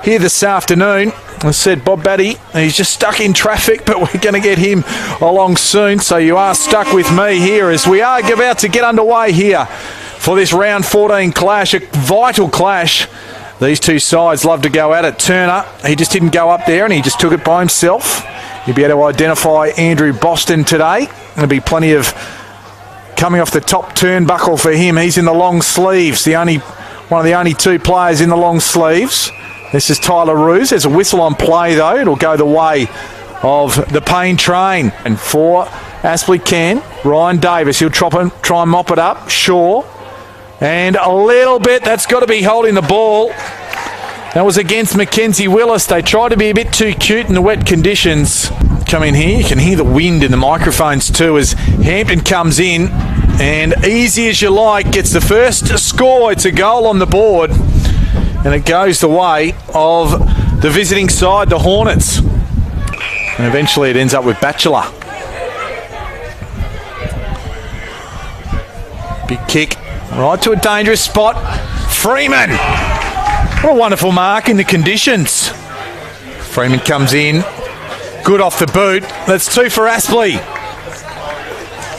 here this afternoon. I said Bob Batty, he's just stuck in traffic, but we're going to get him along soon. So you are stuck with me here as we are about to get underway here for this round 14 clash, a vital clash. These two sides love to go at it. Turner, he just didn't go up there and he just took it by himself. You'll be able to identify Andrew Boston today. There'll be plenty of coming off the top turnbuckle for him. He's in the long sleeves, one of the only two players in the long sleeves. This is Tyler Roos. There's a whistle on play, though. It'll go the way of the Payne train. And for Aspley Can, Ryan Davis. He'll try and mop it up. Shaw. And a little bit. That's got to be holding the ball. That was against Mackenzie Willis. They tried to be a bit too cute in the wet conditions. Come in here. You can hear the wind in the microphones too as Hampton comes in. And easy as you like, gets the first score. It's a goal on the board. And it goes the way of the visiting side, the Hornets. And eventually it ends up with Batchelor. Big kick, right to a dangerous spot. Freeman! What a wonderful mark in the conditions. Freeman comes in. Good off the boot. That's two for Aspley.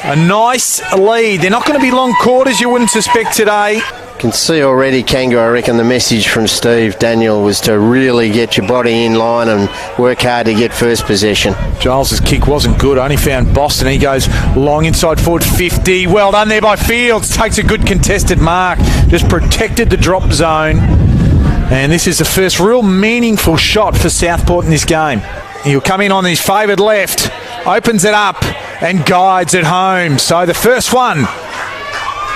A nice lead. They're not going to be long quarters, you wouldn't suspect today. Can see already, Kangoo, I reckon the message from Steve Daniel was to really get your body in line and work hard to get first possession. Giles's kick wasn't good, only found Boston. He goes long inside forward 50. Well done there by Fields. Takes a good contested mark. Just protected the drop zone. And this is the first real meaningful shot for Southport in this game. He'll come in on his favoured left, opens it up and guides it home. So the first one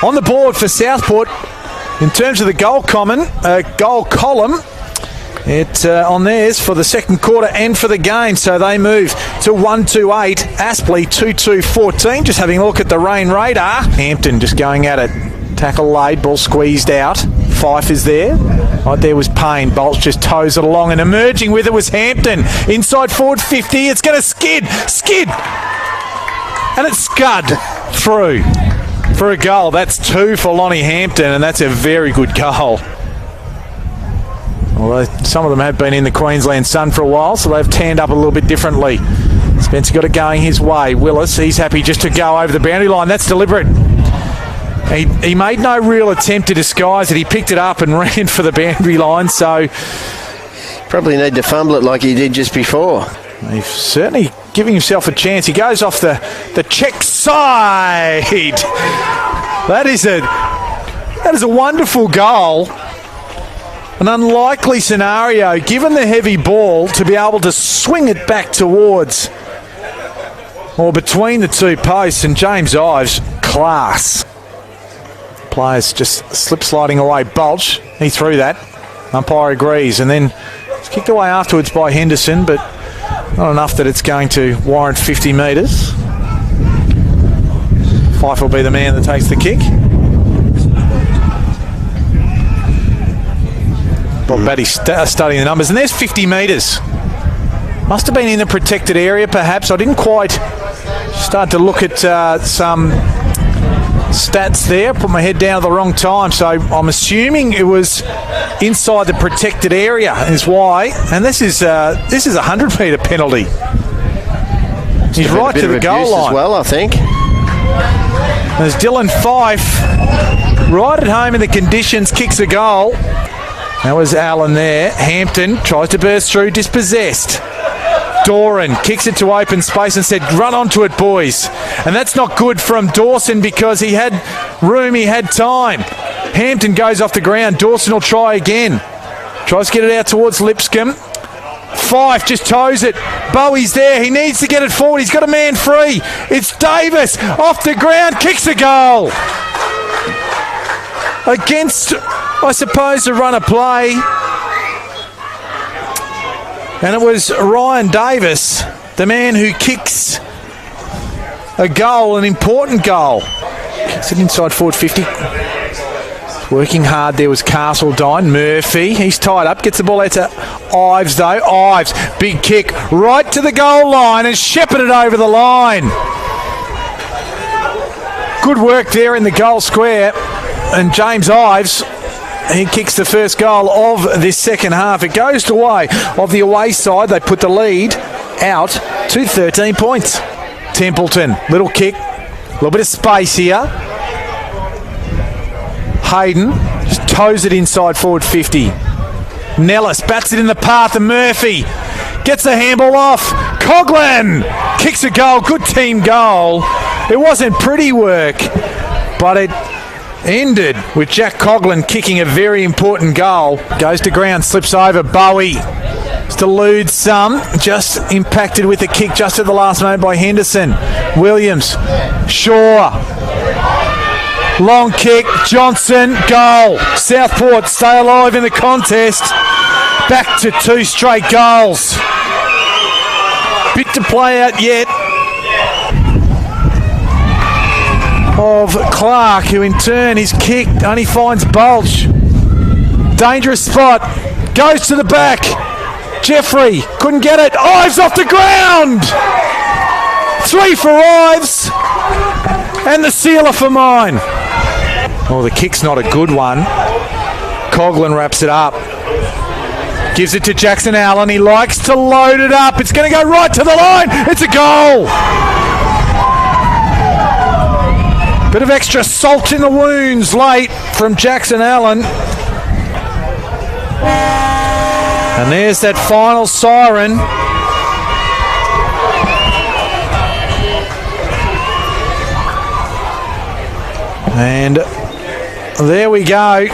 on the board for Southport. In terms of the goal column, it's on theirs for the second quarter and for the game. So they move to 1-2-8. Aspley 2-2-14. Just having a look at the rain radar. Hampton just going at it. Tackle laid, ball squeezed out. Fife is there. Right there was Payne. Bolts just toes it along and emerging with it was Hampton. Inside forward 50. It's going to skid. And it's scud through. For a goal. That's two for Lonnie Hampton, and that's a very good goal. Although some of them have been in the Queensland sun for a while, so they've tanned up a little bit differently. Spencer got it going his way. Willis, he's happy just to go over the boundary line. That's deliberate. He made no real attempt to disguise it. He picked it up and ran for the boundary line, so... Probably need to fumble it like he did just before. He's certainly giving himself a chance. He goes off the check side. That is a wonderful goal. An unlikely scenario, given the heavy ball, to be able to swing it back towards or between the two posts. And James Ives, class. Players just slip sliding away. Bulch, he threw that. Umpire agrees. And then it's kicked away afterwards by Henderson, but not enough that it's going to warrant 50 metres. Fife will be the man that takes the kick. Bob Batty studying the numbers. And there's 50 metres. Must have been in the protected area, perhaps. I didn't quite start to look at some stats there. Put my head down at the wrong time. So I'm assuming it was inside the protected area is why. And this is a 100-metre penalty. He's right to the goal line as well, I think. There's Dylan Fife right at home in the conditions, kicks a goal. That was Allen there. Hampton tries to burst through, dispossessed. Doran kicks it to open space and said, run onto it, boys. And that's not good from Dawson because he had room, he had time. Hampton goes off the ground. Dawson will try again. Tries to get it out towards Lipscomb. Fife just toes it. Bowie's there. He needs to get it forward. He's got a man free. It's Davis off the ground. Kicks a goal. Against, I suppose, the run of play. And it was Ryan Davis, the man who kicks a goal, an important goal. Kicks it inside forward 50. Working hard there was Castledine. Murphy, he's tied up, gets the ball out to Ives though. Ives, big kick right to the goal line and shepherded over the line. Good work there in the goal square. And James Ives, he kicks the first goal of this second half. It goes the way of the away side. They put the lead out to 13 points. Templeton, little kick, a little bit of space here. Hayden just toes it inside forward 50. Nellis bats it in the path of Murphy. Gets the handball off. Coughlin kicks a goal. Good team goal. It wasn't pretty work, but it ended with Jack Coughlin kicking a very important goal. Goes to ground, slips over. Bowie just eludes some. Just impacted with a kick just at the last moment by Henderson. Williams. Shaw. Long kick. Johnson. Goal. Southport stay alive in the contest. Back to 2 straight goals. Bit to play out yet of Clark, who in turn is kicked, only finds Bulch. Dangerous spot. Goes to the back. Jeffrey couldn't get it. Ives off the ground. 3 for Ives. And the sealer for mine. Oh, the kick's not a good one. Coughlin wraps it up. Gives it to Jackson Allen. He likes to load it up. It's going to go right to the line. It's a goal. Bit of extra salt in the wounds late from Jackson Allen. And there's that final siren. And there we go.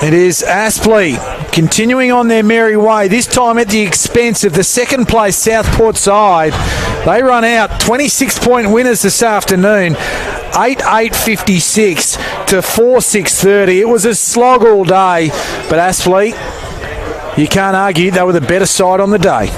It is Aspley continuing on their merry way, this time at the expense of the second place Southport side. They run out 26-point winners this afternoon, 8-8-56 to 4-6-30. It was a slog all day, but Aspley, you can't argue they were the better side on the day.